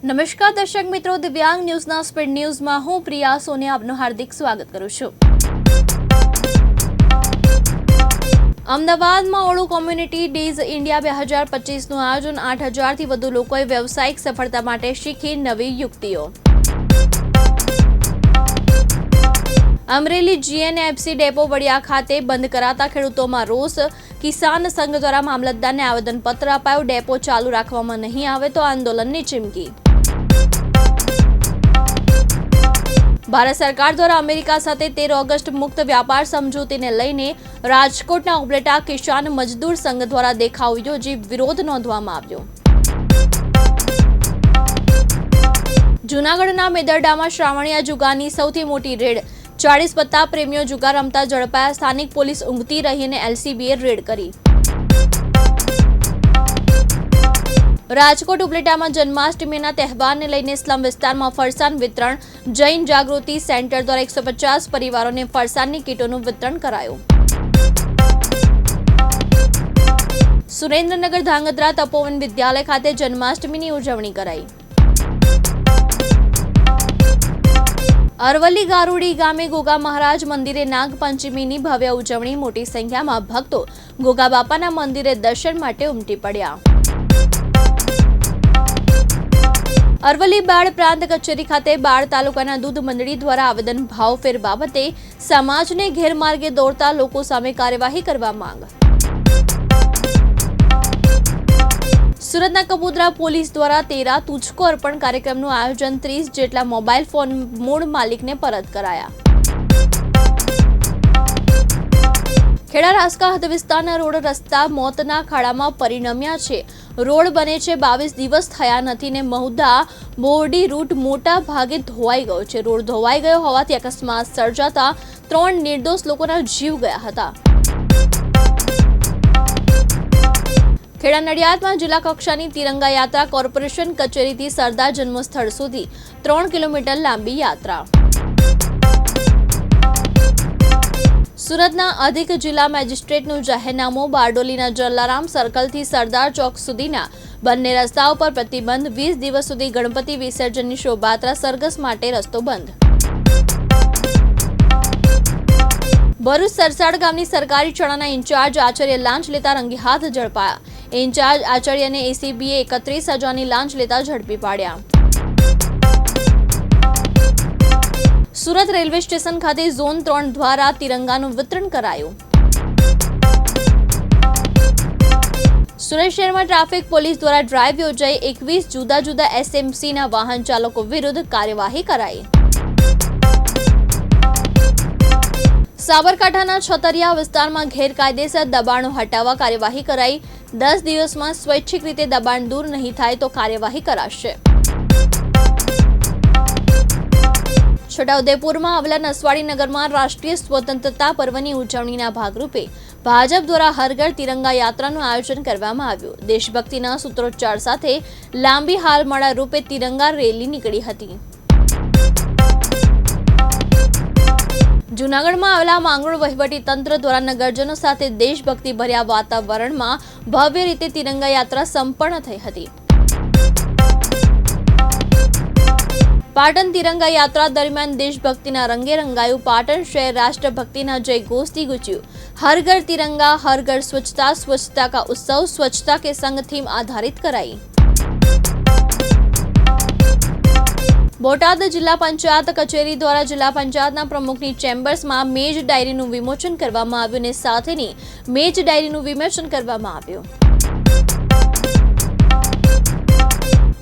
નમસ્કાર દર્શક મિત્રો, દિવ્યાંગ ન્યૂઝના સ્પીડ ન્યૂઝમાં હું પ્રિયા સોની આપનું હાર્દિક સ્વાગત કરું છું। અમદાવાદમાં ઓળુ કોમ્યુનિટી ડેઝ ઇન્ડિયા 2025નું આયોજન 8000થી વધુ લોકોએ વ્યવસાયિક સફળતા માટે શીખી નવી યુક્તિઓ। અમરેલી જીએનએફસી ડેપો વડિયા ખાતે બંધ કરાતા ખેડૂતોમાં રોષ। કિસાન સંઘ દ્વારા મામલતદારને આવેદનપત્ર અપાયું। ડેપો ચાલુ રાખવામાં નહીં આવે તો આંદોલનની ચીમકી। ભારત સરકાર દ્વારા અમેરિકા સાથે 13 ઓગસ્ટ મુક્ત વ્યાપાર સમજૂતીને લઈને રાજકોટના ઉપલેટા કિસાન મજદૂર સંઘ દ્વારા દેખાવ યોજી વિરોધ નોંધવામાં આવ્યો। જૂનાગઢના મેદરડામાં શ્રાવણીયા જુગારની સૌથી મોટી રેડ। 40 પત્તા પ્રેમીઓ જુગાર રમતા ઝડપાયા। સ્થાનિક પોલીસ ઊંઘતી રહીને એલસીબીએ રેડ કરી। રાજકોટ ઉપલેટામાં જન્માષ્ટમીના તહેવારને લઈને સ્લમ વિસ્તારમાં ફરસાણ વિતરણ। જૈન જાગૃતિ સેન્ટર દ્વારા 150 પરિવારોને ફરસાણની કીટોનું વિતરણ કરાયું। સુરેન્દ્રનગર ધાંગધ્રા તપોવન વિદ્યાલય ખાતે જન્માષ્ટમીની ઉજવણી કરાઈ। અરવલ્લી ગારુડી ગામે ગોગા મહારાજ મંદિરે નાગપંચમીની ભવ્ય ઉજવણી। મોટી સંખ્યામાં ભક્તો ગોગા બાપાના મંદિરે દર્શન માટે ઉમટી પડ્યા। અરવલ્લી બાળ પ્રાંત કચેરી ખાતે બાળ તાલુકાના દૂધ મંડળી દ્વારા આવેદન ભાવફેર બાબતે સમાજને ગેરમાર્ગે દોરતા લોકો સામે કાર્યવાહી કરવા માંગ। સુરતના કપૂતરા પોલીસ દ્વારા 13 તુચકો અર્પણ કાર્યક્રમનું આયોજન। 30 જેટલા મોબાઈલ ફોન મૂળ માલિકને પરત કરાયા। ખેડા રાસકા હદ વિસ્તારના રોડ રસ્તા મોતના ખાડામાં પરિણમ્યા છે। રોડ બને છે 22 દિવસ થયા નથી ને મહુધા બોરડી રૂટ મોટા ભાગે ધોવાઈ ગયો છે। રોડ ધોવાઈ ગયો હોવાથી અકસ્માત સર્જાતા 3 નિર્દોષ લોકોના જીવ ગયા હતા। ખેડા નડિયાદમાં જિલ્લા કક્ષાની તિરંગા યાત્રા। કોર્પોરેશન કચેરીથી સરદાર જન્મસ્થળ સુધી 3 કિલોમીટર લાંબી યાત્રા। સુરતના અધિક જિલ્લા મેજિસ્ટ્રેટનું જાહેરનામું। બારડોલીના જલારામ સર્કલથી સરદાર ચોક સુધીના બંને રસ્તાઓ પર પ્રતિબંધ। 20 દિવસ સુધી ગણપતિ વિસર્જનની શોભાયાત્રા સરઘસ માટે રસ્તો બંધ। ભરૂચ સરસાડ ગામની સરકારી શાળાના ઇન્ચાર્જ આચાર્ય લાંચ લેતા રંગે હાથ ઝડપાયા। ઇન્ચાર્જ આચાર્યને એસીબીએ 31,000ની લાંચ લેતા ઝડપી પાડ્યા। સુરત રેલવે સ્ટેશન ખાતે ઝોન 3 દ્વારા તિરંગાનું વિતરણ કરાયું। સુરત શહેરમાં ટ્રાફિક પોલીસ દ્વારા ડ્રાઈવ યોજાઈ। 21 જુદા જુદા એસએમસીના વાહન ચાલકો વિરુદ્ધ કાર્યવાહી કરાઈ। સાબરકાંઠાના છતરિયા વિસ્તારમાં ગેરકાયદેસર દબાણો હટાવવા કાર્યવાહી કરાઈ। 10 દિવસમાં સ્વૈચ્છિક રીતે દબાણ દૂર નહીં થાય તો કાર્યવાહી કરાશે। છોટાઉદેપુરમાં આવેલા નસવાડી નગરમાં રાષ્ટ્રીય સ્વતંત્રતા પર્વની ઉજવણીના ભાગરૂપે ભાજપ દ્વારા હર ઘર તિરંગા યાત્રાનું આયોજન કરવામાં આવ્યું। દેશભક્તિના સૂત્રોચ્ચાર સાથે લાંબી હાલમાળા રૂપે તિરંગા રેલી નીકળી હતી। જૂનાગઢમાં આવેલા માંગરોળ વહીવટી તંત્ર દ્વારા નગરજનો સાથે દેશભક્તિ ભર્યા વાતાવરણમાં ભવ્ય રીતે તિરંગા યાત્રા સંપન્ન થઈ હતી। પાટણ તિરંગા યાત્રા દરમિયાન દેશભક્તિના રંગે રંગાયું। પાટણ શહેર રાષ્ટ્રભક્તિના જય ઘોષથી ગૂંજ્યું। હર ઘર તિરંગા હર ઘર સ્વચ્છતા, સ્વચ્છતા કા उत्सव, स्वच्छता के संग थीम आधारित कराई। બોટાદ જિલ્લા પંચાયત કચેરી દ્વારા જિલ્લા પંચાયતના પ્રમુખની ચેમ્બર્સમાં મેજ ડાયરીનું વિમોચન કરવામાં આવ્યું અને સાથેની મેજ ડાયરીનું વિમોચન કરવામાં આવ્યું।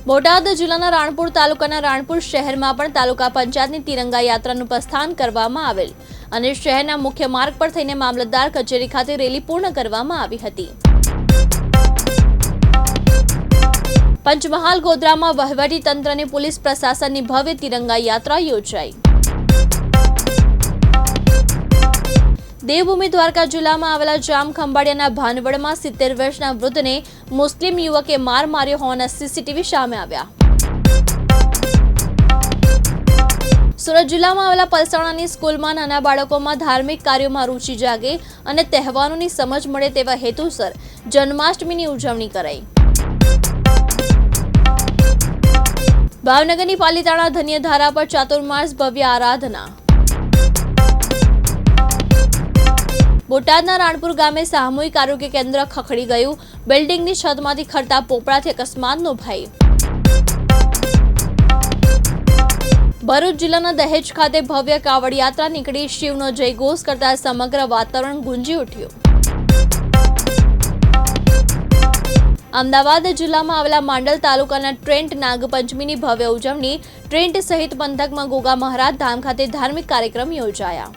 બોટાદ જિલ્લાના રાણપુર તાલુકાના રાણપુર શહેરમાં પણ તાલુકા પંચાયતની તિરંગા યાત્રાનું પ્રસ્થાન કરવામાં આવેલ અને શહેરના મુખ્ય માર્ગ પર થઈને મામલતદાર કચેરી ખાતે રેલી પૂર્ણ કરવામાં આવી હતી। પંચમહાલ ગોધરામાં વહીવટી તંત્ર અને પોલીસ પ્રશાસનની ભવ્ય તિરંગા યાત્રા યોજાઈ। દેવભૂમિ દ્વારકા જિલ્લામાં આવેલા જામ ખંભાળિયાના ભાનવડમાં 70 વર્ષના વૃદ્ધને મુસ્લિમ યુવકે માર માર્યો હોવાના સીસીટીવી સામે આવ્યા। સુરત જિલ્લામાં આવેલા પલસાણાની સ્કૂલમાં નાના બાળકોમાં ધાર્મિક કાર્યોમાં રુચિ જાગે અને તહેવારોની સમજ મળે તેવા હેતુસર જન્માષ્ટમીની ઉજવણી કરાઈ। ભાવનગરની પાલીતાણા ધન્યધારા પર ચાતુર્માસ ભવ્ય આરાધના. બોટાદના રાણપુર ગામે સામૂહિક આરોગ્ય કેન્દ્ર ખખડી ગયું. બિલ્ડિંગની છતમાંથી ખરતા પોપડાથી અકસ્માતનો ભય. ભરૂચ જિલ્લાના દહેજ ખાતે ભવ્ય કાવડ યાત્રા નીકળી. શિવનો જયઘોષ કરતા સમગ્ર વાતાવરણ ગુંજી ઉઠ્યું. અમદાવાદ જિલ્લામાં આવેલા માંડલ તાલુકાના ટ્રેન્ટ નાગપંચમીની ભવ્ય ઉજવણી. ટ્રેન્ટ સહિત પંથકમાં ગોગા મહારાજ ધામ ખાતે ધાર્મિક કાર્યક્રમ યોજાયા.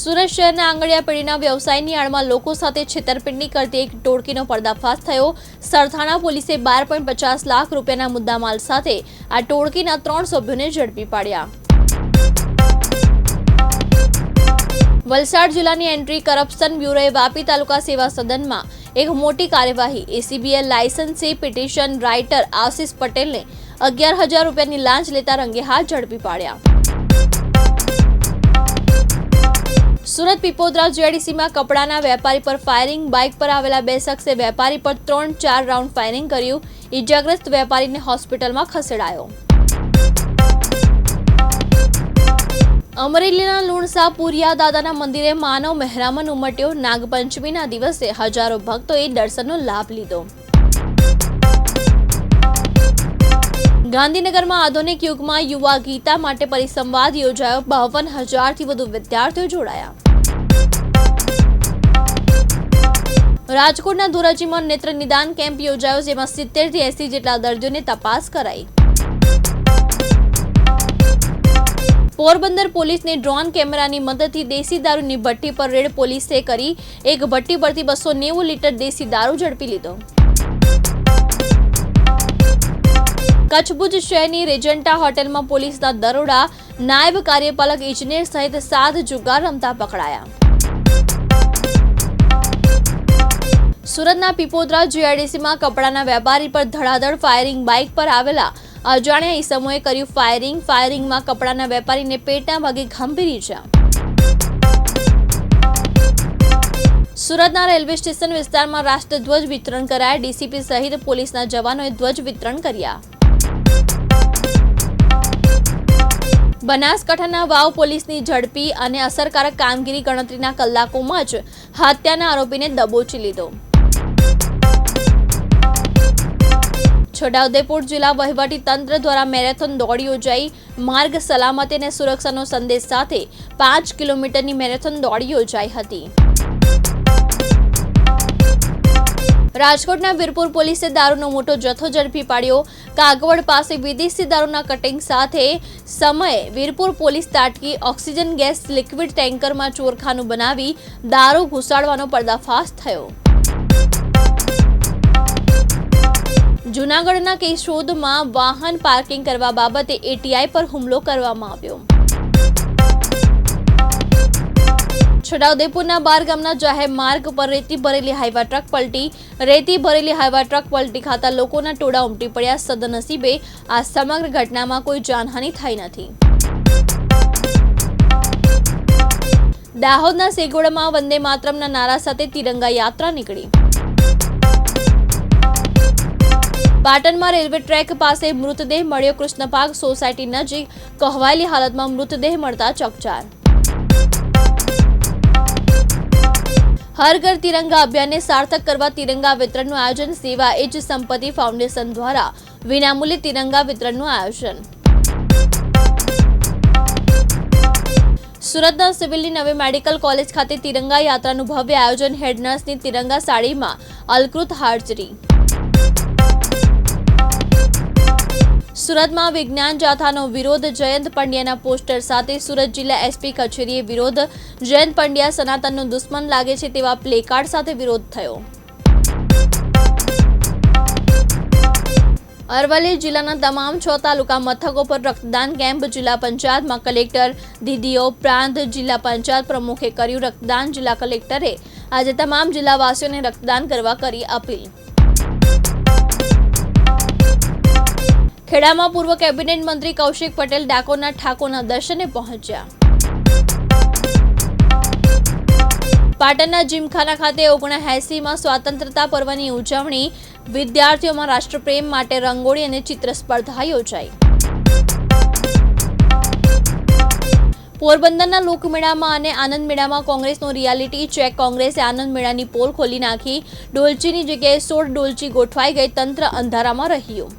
સુરત શહેરના આંગળીયા પેઢીના વ્યવસાયની આડમાં લોકો સાથે છેતરપિંડી કરતી એક ટોળકીનો પર્દાફાશ થયો. સરથાણા પોલીસે 12.50 લાખ રૂપિયાના મુદ્દામાલ સાથે આ ટોળકીના 3 સભ્યોને ઝડપી પાડ્યા. વલસાડ જિલ્લાની એન્ટી કરપ્શન બ્યુરોએ વાપી તાલુકા સેવા સદનમાં એક મોટી કાર્યવાહી. એસીબીએલ લાયસન્સી પિટિશન રાઇટર આશિષ પટેલને 11,000 રૂપિયાની લાંચ લેતા રંગે હાથ ઝડપી પાડ્યા. સુરત પીપોદરા જીઆઈડીસીમાં કપડાના વેપારી પર ફાયરિંગ. બાઇક પર આવેલા 2 શખ્સે વેપારી પર 3-4 રાઉન્ડ ફાયરિંગ કર્યું. ઇજાગ્રસ્ત વેપારીને હોસ્પિટલમાં ખસેડાયો. અમરેલીના લુણસા પુરિયા દાદાના મંદિરે માનવ મહેરામણ ઉમટ્યો. નાગપંચમીના દિવસે હજારો ભક્તોએ દર્શનનો લાભ લીધો. ગાંધીનગરમાં આધુનિક યુગમાં યુવા ગીતા માટે પરિસંવાદ યોજાયો. 52,000થી વધુ વિદ્યાર્થીઓ જોડાયા. રાજકોટના ધોરાજીમાં નેત્ર નિદાન કેમ્પ યોજાયો, જેમાં 70 થી 80 જેટલા દર્દીઓને તપાસ કરાઈ. પોરબંદર પોલીસને ડ્રોન કેમેરાની મદદથી દેશી દારૂની ભઠ્ઠી પર રેડ. પોલીસે કરી એક ભઠ્ઠી પરથી 290 લીટર દેશી દારૂ ઝડપી લીધો. કચ્છ ભુજ શહેરની રેજન્ટા હોટેલમાં પોલીસના દરોડા. નાયબ કાર્યપાલક ઇજનેર સહિત 7 જુગાર રમતા પકડાયા. સુરતના પીપોદરા જીઆઈડીસીમાં કપડાના વેપારી પર ધડાધડ ફાયરિંગ. બાઇક પર આવેલા અજાણ્યા ઈસમોએ કર્યું ફાયરિંગ. ફાયરિંગમાં કપડાના વેપારીને પેટના ભાગે ગંભીર ઈજા. સુરતના રેલવે સ્ટેશન વિસ્તારમાં રાષ્ટ્રધ્વજ વિતરણ કરાયા. ડીસીપી સહિત પોલીસના જવાનોએ ધ્વજ વિતરણ કર્યા. બનાસકાંઠાના વાવ પોલીસની ઝડપી અને અસરકારક કામગીરી. ગણતરીના કલાકોમાં જ હત્યાના આરોપીને દબોચી લીધો. છોટાઉદેપુર જિલ્લા વહીવટી તંત્ર દ્વારા મેરેથોન દોડ યોજાઈ. માર્ગ સલામતી અને સુરક્ષાનો સંદેશ સાથે 5 કિલોમીટરની મેરેથોન દોડ યોજાઈ હતી. રાજકોટના વીરપુર પોલીસે દારૂનો મોટો જથ્થો ઝડપી પાડ્યો. કાગવડ પાસે વિદેશી દારૂના કટિંગ સાથે સમયે વીરપુર પોલીસ તાટકી. ઓક્સિજન ગેસ લિક્વિડ ટેન્કરમાં ચોરખાનું બનાવી દારૂ ઘુસાડવાનો પર્દાફાશ થયો. જૂનાગઢના કેશોદમાં વાહન પાર્કિંગ કરવા બાબતે એટીઆઈ પર હુમલો કરવામાં આવ્યો. છોટાઉદેપુરના બારગામના જાહેર માર્ગ પર રેતી ભરેલી હાઈવા ટ્રક પલટી. રેતી ભરેલી હાઈવા ટ્રક પલટી ખાતા લોકોના ટોળા ઉમટી પડ્યા. સદનસીબે આ સમગ્ર ઘટનામાં કોઈ જાનહાનિ થઈ નથી. દાહોદના સેગોડામાં વંદે માતરમના નારા સાથે તિરંગા યાત્રા નીકળી. પાટણમાં રેલવે ટ્રેક પાસે મૃતદેહ મળ્યો. કૃષ્ણપાક સોસાયટી નજીક કહેવાયેલી હાલતમાં મૃતદેહ મળતા ચકચાર. હર ઘર તિરંગા અભિયાનને સાર્થક કરવા તિરંગા વિતરણનું આયોજન. સેવા એજ સંપત્તિ ફાઉન્ડેશન દ્વારા વિનામૂલ્યે તિરંગા વિતરણનું આયોજન. સુરતના સિવિલની નવી મેડિકલ કોલેજ ખાતે તિરંગા યાત્રાનું ભવ્ય આયોજન. હેડ નર્સની તિરંગા સાડીમાં અલકૃત હાજરી. સુરતમાં વિજ્ઞાન જાથાનો વિરોધ. જયંત પંડ્યાના પોસ્ટર સાથે સુરત જિલ્લા એસપી કચેરીએ વિરોધ. જયંત પંડ્યા સનાતનનો દુશ્મન લાગે છે તેવા પ્લેકાર્ડ સાથે વિરોધ થયો. અરવલ્લી જિલ્લાના તમામ 6 તાલુકા મથકો પર રક્તદાન કેમ્પ. જિલ્લા પંચાયતમાં કલેક્ટર, દીદીઓ, પ્રાંત જિલ્લા પંચાયત પ્રમુખે કર્યું રક્તદાન. જિલ્લા કલેક્ટરે આજે તમામ જિલ્લાવાસીઓને રક્તદાન કરવા કરી અપીલ. ખેડામાં પૂર્વ કેબિનેટ મંત્રી કૌશિક પટેલ ડાકોરના ઠાકોરના દર્શને પહોંચ્યા. પાટણના જીમખાના ખાતે 79માં સ્વાતંત્રતા પર્વની ઉજવણી. વિદ્યાર્થીઓમાં રાષ્ટ્રપ્રેમ માટે રંગોળી અને ચિત્ર સ્પર્ધા યોજાઈ. પોરબંદરના લોકમેળામાં અને આનંદ મેળામાં કોંગ્રેસનો રિયાલિટી ચેક. કોંગ્રેસે આનંદ મેળાની પોલ ખોલી નાખી. ડોલચીની જગ્યાએ 16 ડોલચી ગોઠવાઈ ગઈ. તંત્ર અંધારામાં રહ્યું.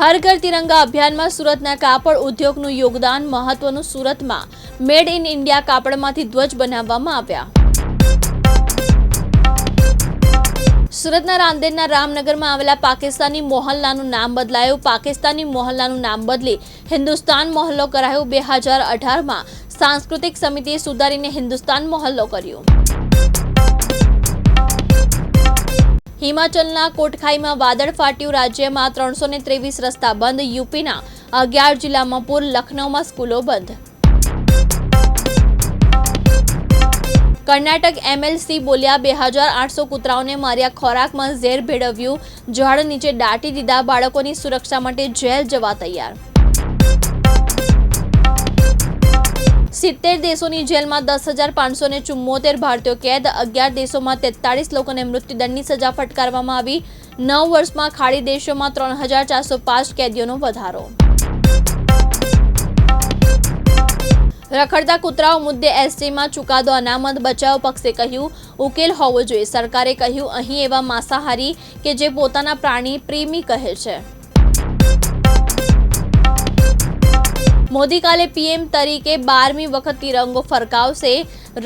હર ઘર તિરંગા અભિયાનમાં સુરતના કાપડ ઉદ્યોગનું યોગદાન મહત્વનું. સુરતમાં મેડ ઇન ઇન્ડિયા કાપડમાંથી ધ્વજ બનાવવામાં આવ્યા. સુરતના રાંદેરના રામનગરમાં આવેલા પાકિસ્તાની મોહલ્લાનું નામ બદલાયું. પાકિસ્તાની મોહલ્લાનું નામ બદલી હિન્દુસ્તાન મોહલ્લો કરાયું. 2018માં સાંસ્કૃતિક સમિતિએ સુધારીને હિન્દુસ્તાન મોહલ્લો કર્યો. હિમાચલના કોટખાઈમાં વાદળ ફાટ્યું. રાજ્યમાં 323 રસ્તા બંધ. યુપીના 11 જિલ્લામાં પૂર. લખનૌમાં સ્કૂલો બંધ. કર્ણાટક MLC બોલ્યા 2800 કૂતરાઓને માર્યા. ખોરાકમાં ઝેર ભેળવ્યું. ઝાડ નીચે દાટી દીધા. બાળકોની સુરક્ષા માટે જેલ જવા તૈયાર. 70 દેશોની જેલમાં 10,574 ભારતીયો કેદ. 11 દેશોમાં 43 લોકોને મૃત્યુદંડની સજા ફટકારવામાં આવી. 9 વર્ષમાં ખાડી દેશોમાં 3,405 કેદીઓનો વધારો. રખડતા કૂતરાઓ મુદ્દે SJમાં ચુકાદો અનામત. બચાવ પક્ષે કહ્યું ઉકેલ હોવો જોઈએ. સરકારે કહ્યું અહીં એવા માંસાહારી કે જે પોતાના પ્રાણી પ્રેમી કહે છે. મોદી કાલે PM તરીકે 12મી વખત તિરંગો ફરકાવશે.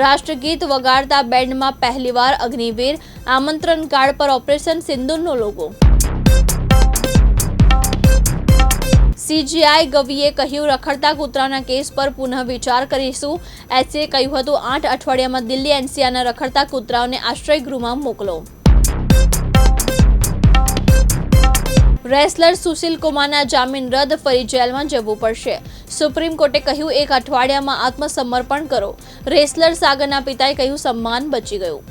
રાષ્ટ્રગીત વગાડતા બેન્ડમાં પહેલીવાર અગ્નિવીર. આમંત્રણ કાર્ડ પર ઓપરેશન સિંદૂરનો લોગો. CJI ગવીએ કહ્યું રખડતા કૂતરાના કેસ પર પુનઃ વિચાર કરીશું. SJએ કહ્યું હતું 8 અઠવાડિયામાં દિલ્હી NCRના રખડતા કૂતરાઓને આશ્રયગૃહમાં મોકલો. રેસલર સુશીલ કુમારના જામીન રદ. ફરી જેલમાં જવું પડશે. સુપ્રીમ કોર્ટે કહ્યું 1 અઠવાડિયામાં આત્મસમર્પણ કરો. રેસલર સાગરના પિતાએ કહ્યું સન્માન બચી ગયું.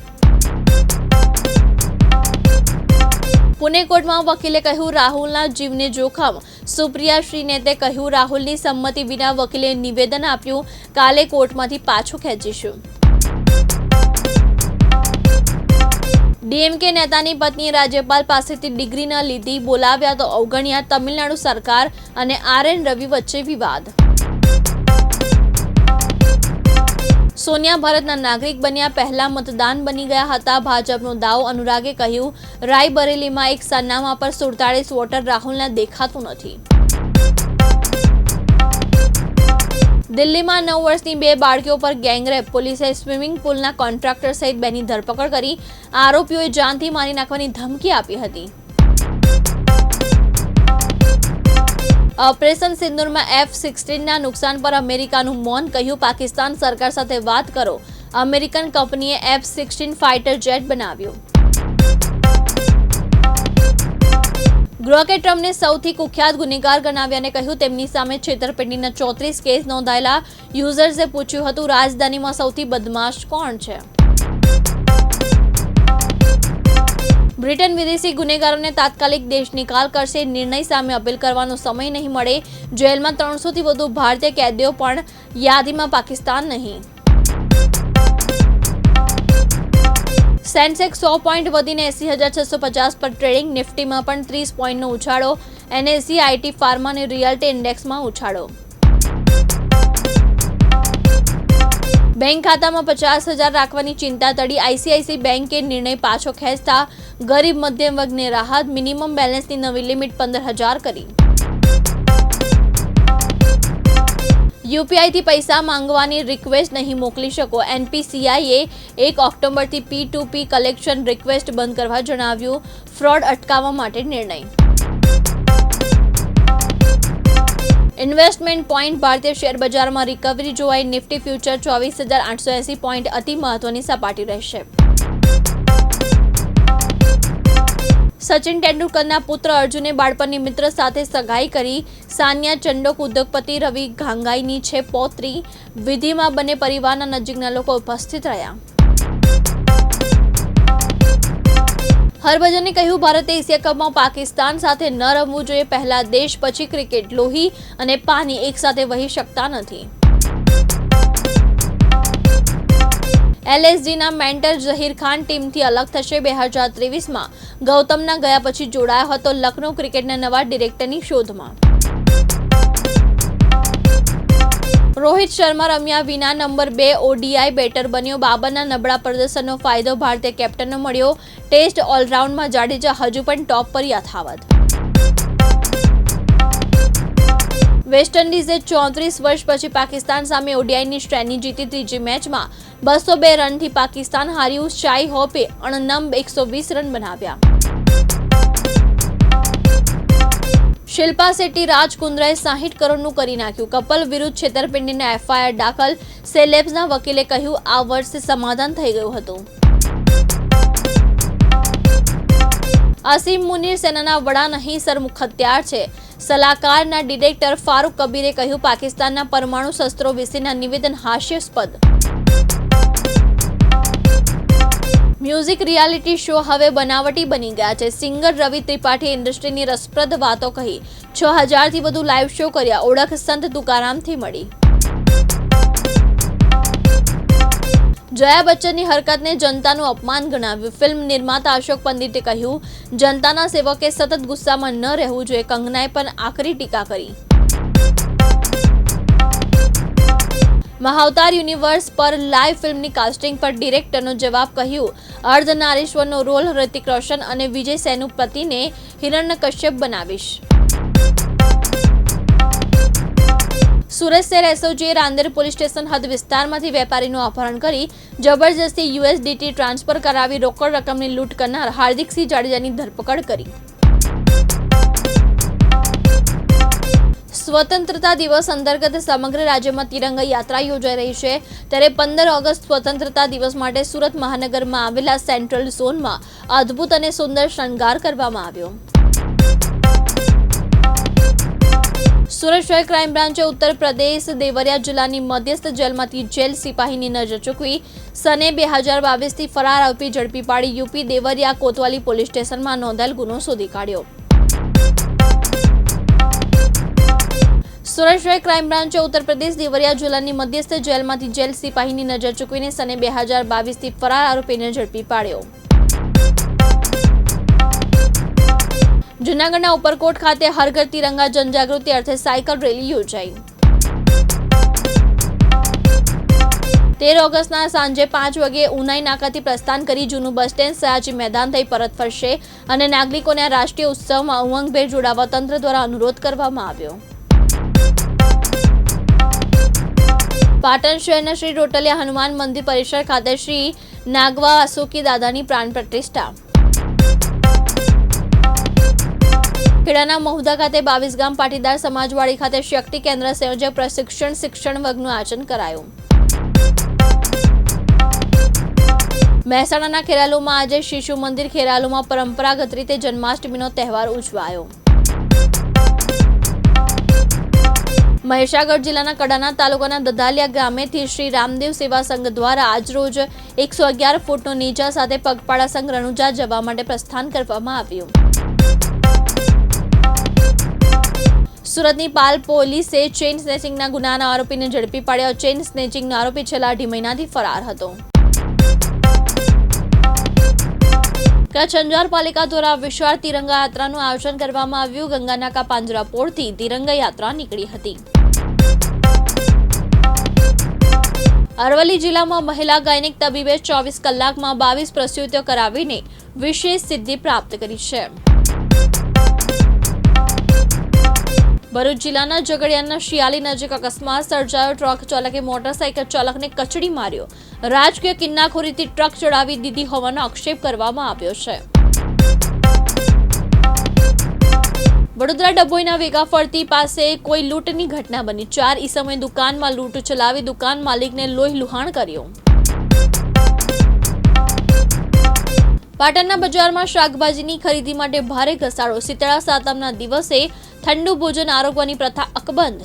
પુણે કોર્ટમાં વકીલે કહ્યું રાહુલના જીવને જોખમ. સુપ્રિયા શ્રીનેતે કહ્યું રાહુલની સંમતિ વિના વકીલે નિવેદન આપ્યું. કાલે કોર્ટમાંથી પાછું ખેંચીશું. DMK નેતાની પત્નીએ રાજ્યપાલ પાસેથી ડિગ્રી ન લીધી. બોલાવ્યા તો અવગણ્યા. તમિલનાડુ સરકાર અને RN રવિ વચ્ચે વિવાદ. સોનિયા ભારતના નાગરિક બન્યા. પહેલા મતદાન બની ગયા હતા. ભાજપનો દાવો. અનુરાગે કહ્યું રાયબરેલીમાં એક સરનામા પર 47 વોટર. રાહુલને દેખાતું નથી. દિલ્હીમાં 9 વર્ષની 2 બાળકીઓ પર ગેંગરેપ. પોલીસે સ્વિમિંગ પુલના કોન્ટ્રાક્ટર સહિત 2ની ધરપકડ કરી. આરોપીઓએ જાનથી મારી નાખવાની ધમકી આપી હતી. ઓપરેશન સિંદૂરમાં F-16ના નુકસાન પર અમેરિકાનું મૌન. કહ્યું પાકિસ્તાન સરકાર સાથે વાત કરો. અમેરિકન કંપનીએ F-16 ફાઇટર જેટ બનાવ્યું. ગૃહે ટ્રમ્પને સૌથી કુખ્યાત ગુનેગાર ગણાવ્યા અને કહ્યું તેમની સામે છેતરપિંડીના 34 કેસ નોંધાયેલા. યુઝર્સે પૂછ્યું હતું રાજધાનીમાં સૌથી બદમાશ કોણ છે. બ્રિટન વિદેશી ગુનેગારોને તાત્કાલિક દેશ નિકાલ કરશે. નિર્ણય સામે અપીલ કરવાનો સમય નહીં મળે. જેલમાં 300થી વધુ ભારતીય કેદીઓ પણ યાદીમાં. પાકિસ્તાન નહીં. સેન્સેક્સ 100 પોઈન્ટ વધીને 80,650 પર ટ્રેડિંગ. નિફ્ટીમાં પણ 30 પોઈન્ટનો ઉછાળો. NSE IT ફાર્મા અને રિયલ્ટી ઇન્ડેક્સમાં ઉછાળો. બેંક ખાતામાં 50,000 રાખવાની ચિંતા ટળી. ICICI બેંકે નિર્ણય પાછો ખેંચતા ગરીબ મધ્યમ વર્ગને રાહત. મિનિમમ બેલેન્સની નવી લિમિટ 15,000 કરી. UPIથી પૈસા માંગવાની રિક્વેસ્ટ નહીં મોકલી શકો. NPCIએ 1 ઓક્ટોબરથી P2P કલેક્શન રિક્વેસ્ટ બંધ કરવા જણાવ્યું. ફ્રોડ અટકાવવા માટે નિર્ણય. Investment point. ભારતીય શેર બજારમાં રિકવરી જોવાઈ. નિફ્ટી ફ્યુચર 24,880 પોઈન્ટ અતિ મહત્વની સપાટી રહેશે. સચિન તેંડુલકરના પુત્ર અર્જુને બાળપણની મિત્ર સાથે સગાઈ કરી. સાનિયા ચંડોક ઉદ્યોગપતિ રવિ ઘાંગાઈની છે પૌત્રી. વિધિમાં બંને પરિવારના નજીકના લોકો ઉપસ્થિત રહ્યા. હરભજને કહ્યું ભારતે એશિયા કપમાં પાકિસ્તાન સાથે ન રમવું જોઈએ. પહેલા દેશ પછી ક્રિકેટ. લોહી અને પાણી એકસાથે વહી શકતા નથી. LSGના મેન્ટર ઝહીર ખાન ટીમથી અલગ થશે. 2023માં ગૌતમના ગયા પછી જોડાયો હતો. લખનૌ ક્રિકેટના નવા ડિરેક્ટરની શોધમાં. રોહિત શર્મા રમ્યા વિના નંબર 2 ODI બેટર બન્યો. બાબરના નબળા પ્રદર્શનનો ફાયદો ભારતીય કેપ્ટનને મળ્યો. ટેસ્ટ ઓલરાઉન્ડમાં જાડેજા હજુ પણ ટોપ પર યથાવત. વેસ્ટ ઇન્ડિઝે 34 વર્ષ પછી પાકિસ્તાન સામે ODIની શ્રેણી જીતી. ત્રીજી મેચમાં 202 રનથી પાકિસ્તાન હાર્યું. શાહી હોપે અણનમ 120 રન બનાવ્યા. શિલ્પા શેટ્ટી રાજ કુંદ્રાએ 60 કરોડનું કરી નાખ્યું. કપલ વિરુદ્ધ છેતરપિંડીના FIR દાખલ. સેલેબ્સના વકીલે કહ્યું આ વર્ષે સમાધાન થઈ ગયું હતું. અસીમ મુનીર સેનાના વડા નહીં સરમુખ હત્યાર છે. સલાહકારના ડિરેક્ટર ફારૂક કબીરે કહ્યું પાકિસ્તાનના પરમાણુ શસ્ત્રો વિશેના નિવેદન હાસ્યાસ્પદ. મ્યુઝિક રિયાલિટી શો હવે બનાવટી બની ગયા છે. સિંગર રવિ ત્રિપાઠીએ ઇન્ડસ્ટ્રીની રસપ્રદ વાતો કહી. 6000થી વધુ લાઇવ શો કર્યા. ઓળખ સંત તુકારામથી મળી. જયા બચ્ચનની હરકતને જનતાનું અપમાન ગણાવ્યું. ફિલ્મ નિર્માતા અશોક પંડિતે કહ્યું જનતાના સેવકે સતત ગુસ્સામાં ન રહેવું જોઈએ. કંગનાએ પણ આકરી ટીકા કરી. મહાવતાર યુનિવર્સ પર લાઈવ ફિલ્મની કાસ્ટિંગ પર ડિરેક્ટરનો જવાબ. કહ્યું અર્ધનારીશ્વરનો રોલ ઋતિક રોશન અને વિજય સેતુપતિને હિરણ્યકશ્યપ બનાવીશ. સુરત શહેર SOGએ રાંદેર પોલીસ સ્ટેશન હદ વિસ્તારમાંથી વેપારીનું અપહરણ કરી જબરજસ્તી USDT ટ્રાન્સફર કરાવી રોકડ રકમની લૂંટ કરનાર હાર્દિકસિંહ જાડેજાની ધરપકડ કરી. સ્વતંત્રતા દિવસ અંતર્ગત સમગ્ર રાજ્યમાં તિરંગા યાત્રા યોજાઈ રહી છે. ત્યારે 15 ઓગસ્ટ સ્વતંત્રતા દિવસ માટે સુરત મહાનગરમાં આવેલા સેન્ટ્રલ ઝોનમાં અદ્ભુત અને સુંદર શણગાર કરવામાં આવ્યો. સુરત શહેર ક્રાઇમ બ્રાન્ચે ઉત્તર પ્રદેશ દેવરિયા જિલ્લાની મધ્યસ્થ જેલમાંથી જેલ સિપાહીની નજર ચૂકવી. સને 2022થી ફરાર આરોપી ઝડપી પાડી. UP દેવરિયા કોતવાલી પોલીસ સ્ટેશનમાં નોંધાયેલ ગુનો શોધી કાઢ્યો. સુરત શહેર ક્રાઇમ બ્રાન્ચે ઉત્તર પ્રદેશ દેવરિયા જિલ્લાની મધ્યસ્થ જેલમાંથી જેલ સિપાહીની નજર ચૂકવીને સને 2022થી ફરાર આરોપીને ઝડપી પાડ્યો. જૂનાગઢના ઉપરકોટ ખાતે હર ઘર તિરંગા જનજાગૃતિ અર્થે સાયકલ રેલી યોજાઈ. 13 ઓગસ્ટના સાંજે 5 વાગે ઉનાઈ નાકાથી પ્રસ્થાન કરી જૂનું બસ સ્ટેન્ડ સયાજી મેદાન થઈ પરત ફરશે અને નાગરિકોને આ રાષ્ટ્રીય ઉત્સવમાં ઉમંગભેર જોડાવા તંત્ર દ્વારા અનુરોધ કરવામાં આવ્યો. પાટણ શહેરના શ્રી રોટલિયા હનુમાન મંદિર પરિસર ખાતે શ્રી નાગવા અશોકી દાદાની પ્રાણ પ્રતિષ્ઠા. ખેડાના મહુધા ખાતે 22 ગામ પાટીદાર સમાજવાડી ખાતે શક્તિ કેન્દ્ર સંયોજક પ્રશિક્ષણ શિક્ષણ વર્ગનું આયોજન કરાયું. મહેસાણાના ખેરાલુમાં આજે શિશુ મંદિર ખેરાલુમાં પરંપરાગત રીતે જન્માષ્ટમીનો તહેવાર ઉજવાયો. મહીસાગર જિલ્લાના કડાના તાલુકાના દધાલિયા ગામેથી શ્રી રામદેવ સેવા સંઘ દ્વારા આજરોજ 111 ફૂટનો નીચા સાથે પગપાળા સંઘ રણુજા જવા માટે પ્રસ્થાન કરવામાં આવ્યું. સુરતની પાલ પોલીસે ચેઇન સ્નેચિંગના ગુનાના આરોપીને ઝડપી પાડ્યો. ચેઇન સ્નેચિંગનો આરોપી છેલ્લા 2 મહિનાથી ફરાર હતો. કચ્છ અંજાર પાલિકા દ્વારા વિશાળ તિરંગા યાત્રાનું આયોજન કરવામાં આવ્યું. ગંગાનાકા પાંજરાપોળથી તિરંગા યાત્રા નીકળી હતી. અરવલ્લી જિલ્લામાં મહિલા ગાયનિક તબીબે 24 કલાકમાં 22 પ્રસૂતિઓ કરાવીને વિશેષ સિદ્ધિ પ્રાપ્ત કરી છે. ભરૂચ જિલ્લાના ઝઘડિયાના શિયાળી નજીક અકસ્માત સર્જાયો. ટ્રક ચાલકે મોટરસાઇકલ ચાલકને કચડી માર્યો. રાજકીય કિન્નાખોરીથી ટ્રક ચડાવી દીધી હોવાનો આક્ષેપ કરવામાં આવ્યો છે. વડોદરા ડભોઈના વેગા ફળતી પાસે કોઈ લૂંટની ઘટના બની. 4 ઈસમોએ દુકાનમાં લૂંટ ચલાવી દુકાન માલિકને લોહી લુહાણ કર્યો. પાટણના બજારમાં શાકભાજીની ખરીદી માટે ભારે ઘસારો. શીતળા સાતમના દિવસે ઠંડુ ભોજન આરોગવાની પ્રથા અકબંધ.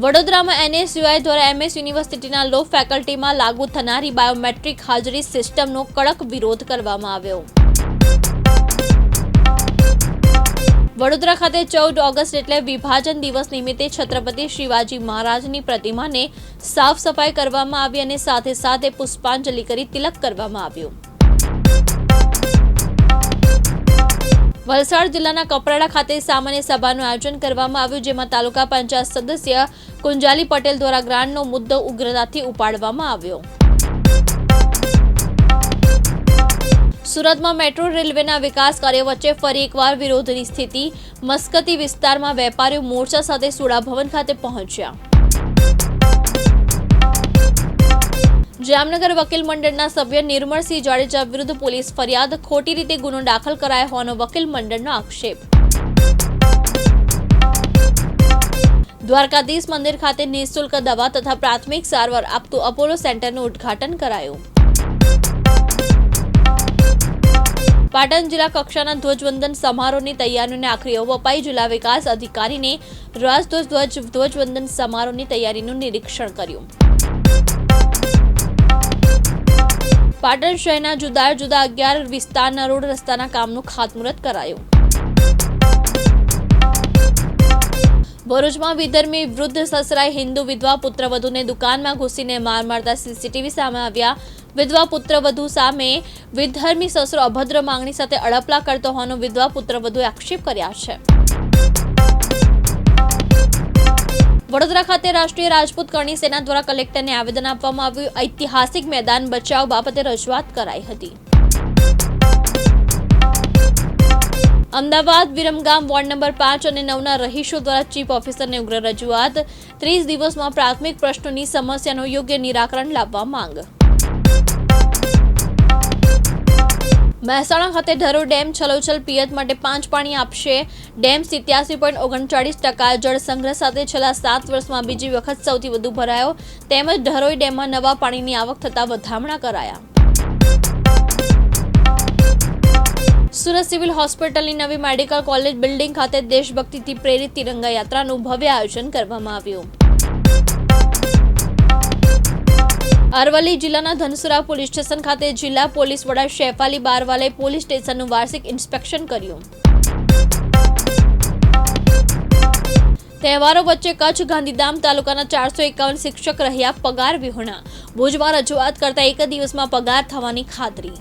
વડોદરામાં NSUI દ્વારા MS યુનિવર્સિટીના લો ફેકલ્ટીમાં લાગુ થનારી બાયોમેટ્રિક હાજરી સિસ્ટમનો કડક વિરોધ કરવામાં આવ્યો. વડોદરા ખાતે 14 ઓગસ્ટ એટલે વિભાજન દિવસ નિમિત્તે છત્રપતિ શિવાજી મહારાજની પ્રતિમાને સાફ સફાઈ કરવામાં આવી અને સાથે સાથે પુષ્પાંજલિ કરી તિલક કરવામાં આવ્યું. વલસાડ જિલ્લાના કપરાડા ખાતે સામાન્ય સભાનું આયોજન કરવામાં આવ્યું, જેમાં તાલુકા પંચાયત સદસ્ય કુંજાલી પટેલ દ્વારા ગ્રાન્ટનો મુદ્દો ઉગ્રતાથી ઉપાડવામાં આવ્યો. સુરતમાં મેટ્રો રેલવેના વિકાસ કાર્ય વચ્ચે ફરી એકવાર વિરોધની સ્થિતિ. મસ્કતી વિસ્તારમાં વેપારીઓ મોરચા સાથે સુડા ભવન ખાતે પહોંચ્યા. જામનગર વકીલ મંડળના સભ્ય નિર્મળસિંહ જાડેજા વિરુદ્ધ પોલીસ ફરિયાદ. ખોટી રીતે ગુનો દાખલ કરાયો હોવાનો વકીલ મંડળનો આક્ષેપ. દ્વારકાધીશ મંદિર ખાતે નિઃશુલ્ક દવા તથા પ્રાથમિક સારવાર આપતું અપોલો સેન્ટરનું ઉદ્ઘાટન કરાયું. પાટણ જિલ્લા કક્ષાના ધ્વજવંદન સમારોહની તૈયારીઓને આખરી ઓપ અપાઈ. જિલ્લા વિકાસ અધિકારીને ધ્વજવંદન સમારોહની તૈયારીનું નિરીક્ષણ કર્યું. પાટણ શહેરના જુદા જુદા 11 વિસ્તારના રોડ રસ્તાના કામનું ખાતમુહૂર્ત કરાયું. ભરૂચમાં વિધર્મી વૃદ્ધ સસરાએ હિન્દુ વિધવા પુત્રવધૂને દુકાનમાં ઘૂસીને માર મારતા સીસીટીવી સામે આવ્યા. વિધવા પુત્રવધૂ સામે વિધર્મી સસરો અભદ્ર માંગણી સાથે અડપલા કરતો હોવાનો વિધવા પુત્રવધૂએ આક્ષેપ કર્યા છે. વડોદરા ખાતે રાષ્ટ્રીય રાજપૂત કરણી સેના દ્વારા કલેક્ટરને આવેદન આપવામાં આવ્યું. ઐતિહાસિક મેદાન બચાવ બાબતે રજૂઆત કરાઈ હતી. અમદાવાદ વિરમગામ વોર્ડ નંબર 5 અને 9ના રહીશો દ્વારા ચીફ ઓફિસરને ઉગ્ર રજૂઆત. 30 દિવસમાં પ્રાથમિક પ્રશ્નોની સમસ્યાનું યોગ્ય નિરાકરણ લાવવા માંગ. મહેસાણા ખાતે ઢરોઈ ડેમ છલોછલ પિયત માટે 5 પાણી આપશે. ડેમ 87.39% જળ સંગ્રહ સાથે છેલ્લા 7 વર્ષમાં બીજી વખત સૌથી વધુ ભરાયો. તેમજ ઢરોઈ ડેમમાં નવા પાણીની આવક થતા વધામણા કરાયા. સુરત સિવિલ હોસ્પિટલની નવી મેડિકલ કોલેજ બિલ્ડિંગ ખાતે દેશભક્તિથી પ્રેરિત તિરંગા યાત્રાનું ભવ્ય આયોજન કરવામાં આવ્યું. અરવલ્લી જિલ્લાના ધનસુરા પોલીસ સ્ટેશન ખાતે જિલ્લા પોલીસ વડા શેફાલી બારવાલે પોલીસ સ્ટેશનનું વાર્ષિક ઇન્સ્પેક્શન કર્યું. તહેવારો વચ્ચે કચ્છ ગાંધીધામ તાલુકાના 451 શિક્ષક રહ્યા પગાર વિહોણા. ભુજમાં રજૂઆત કરતા એક દિવસમાં પગાર થવાની ખાતરી.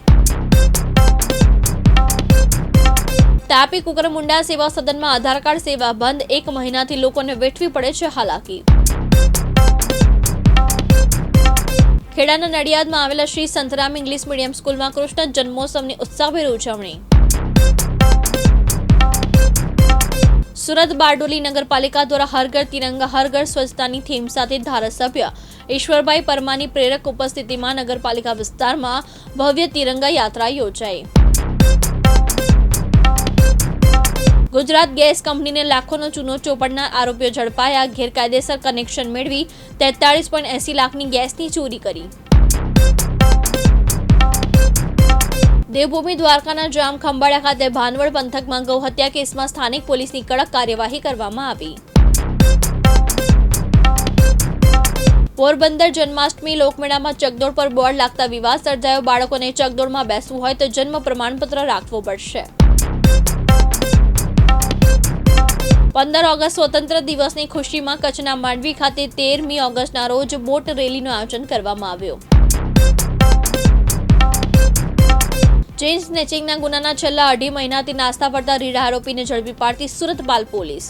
તાપી કુકરમુંડા સેવા સદનમાં આધાર કાર્ડ સેવા બંધ. 1 મહિનાથી લોકોને વેઠવી પડે છે હાલાકી. ખેડાના નડિયાદમાં આવેલા શ્રી સંતરામ ઇંગ્લિશ મીડિયમ સ્કૂલમાં કૃષ્ણ જન્મોત્સવની ઉત્સાહભેર ઉજવણી. સુરત બારડોલી નગરપાલિકા દ્વારા હર ઘર તિરંગા હર ઘર સ્વચ્છતાની થીમ સાથે ધારાસભ્ય ઈશ્વરભાઈ પરમારની પ્રેરક ઉપસ્થિતિમાં નગરપાલિકા વિસ્તારમાં ભવ્ય તિરંગા યાત્રા યોજાઈ. ગુજરાત ગેસ કંપનીને લાખોનો ચૂનો ચોપડના આરોપીઓ ઝડપાયા. ગેરકાયદેસર કનેક્શન મેળવી 43.80 લાખની ગેસની ચોરી કરી. દેવભૂમિ દ્વારકાના જામ ખંભાળિયા ખાતે ભાનવડ પંથકમાં ગૌહત્યા કેસમાં સ્થાનિક પોલીસની કડક કાર્યવાહી કરવામાં આવી. પોરબંદર જન્માષ્ટમી લોકમેળામાં ચકદોડ પર બોર્ડ લાગતા વિવાદ સર્જાયો. બાળકોને ચકદોડમાં બેસવું હોય તો જન્મ પ્રમાણપત્ર રાખવું પડશે. 15 ઓગસ્ટ સ્વતંત્ર દિવસની ખુશીમાં કચ્છના માંડવી ખાતે 13મી ઓગસ્ટના રોજ બોટ રેલીનું આયોજન કરવામાં આવ્યું. ચેઇન સ્નેચિંગના ગુનાના છેલ્લા 2.5 મહિનાથી નાસ્તા ફરતા રીઢા આરોપીને ઝડપી પાડતી સુરત બાલ પોલીસ.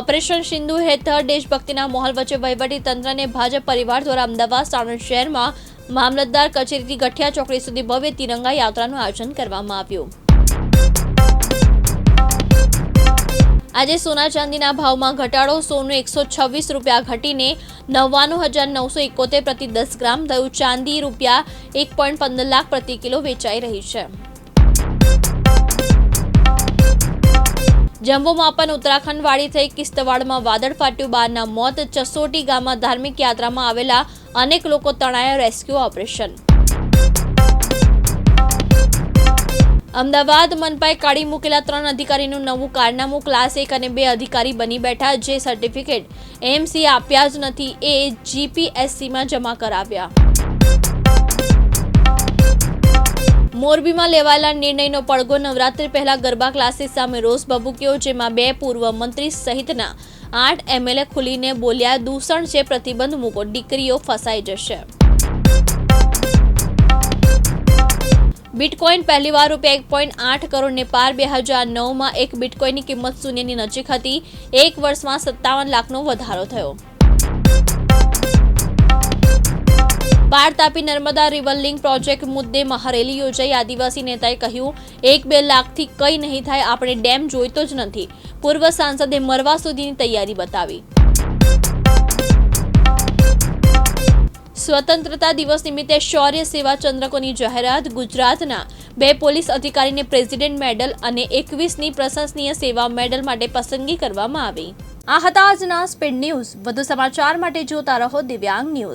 ઓપરેશન સિંધુ હેઠળ દેશભક્તિના માહોલ વચ્ચે વહીવટી તંત્રને ભાજપ પરિવાર દ્વારા અમદાવાદ સાણંદ શહેરમાં મામલતદાર કચેરીથી ગઠિયા ચોકડી સુધી ભવ્ય તિરંગા યાત્રાનું આયોજન કરવામાં આવ્યું. આજે સોના ચાંદીના ભાવમાં ઘટાડો. સોનું 126 રૂપિયા ઘટીને 99,971 પ્રતિ 10 ગ્રામ થયું. ચાંદી રૂપિયા 1.15 લાખ પ્રતિ કિલો વેચાઈ રહી છે. જમ્બો માપન ઉત્તરાખંડ વાળી થઈ. કિસ્તવાડમાં વાદળ ફાટ્યું. 12ના મોત. ચસોટી ગામમાં ધાર્મિક યાત્રામાં આવેલા અનેક લોકો તણાયા. Rescue operation. અમદાવાદ મનપાએ કાઢી મૂકેલા 3 અધિકારીનું નવું કારનામું. ક્લાસ 1 અને 2 અધિકારી બની બેઠા. જે સર્ટિફિકેટ એમસી આપ્યા જ નથી એ જીપીએસસીમાં જમા કરાવ્યા. મોરબીમાં લેવાયેલા નિર્ણયનો પડઘો નવરાત્રી પહેલા ગરબા ક્લાસીસ સામે રોષ ભભૂક્યો, જેમાં 2 પૂર્વ મંત્રી સહિતના 8 MLA ખુલીને બોલ્યા, દૂષણ છે, પ્રતિબંધ મૂકો, દીકરીઓ ફસાઈ જશે. બિટકોઇન પહેલીવાર ₹1.8 કરોડને પાર. 2009માં એક બિટકોઇનની કિંમત શૂન્યની નજીક હતી. એક વર્ષમાં 57 લાખનો વધારો થયો. પાર Tapi Narmada river link project મુદ્દે મહારેલી યોજાઈ. આદિવાસી નેતાએ કહ્યું, 1-2 લાખથી કંઈ નહીં થાય, આપણે ડેમ જોઈતો જ નથી. પૂર્વ સાંસદે મરવા સુધીની તૈયારી બતાવી. સ્વતંત્રતા દિવસ નિમિત્તે શૌર્ય સેવા ચંદ્રકોની જાહેરાત. ગુજરાતના 2 પોલીસ અધિકારીને પ્રેસિડેન્ટ મેડલ અને 21ની પ્રશંસનીય સેવા મેડલ માટે પસંદગી કરવામાં આવી. આ હતા આજના સ્પીડ ન્યૂઝ. વધુ સમાચાર માટે જોતા રહો દિવ્યાંગ ન્યૂઝ.